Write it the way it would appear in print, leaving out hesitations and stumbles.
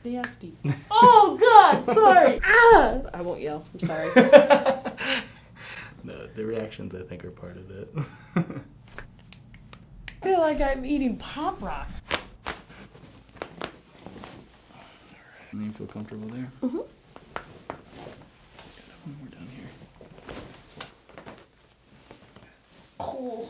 nasty. Oh, God, sorry. Ah! I won't yell. I'm sorry. No, the reactions, I think, are part of it. I feel like I'm eating Pop Rocks. And you feel comfortable there? Mm-hmm. Got one more down here. Oh.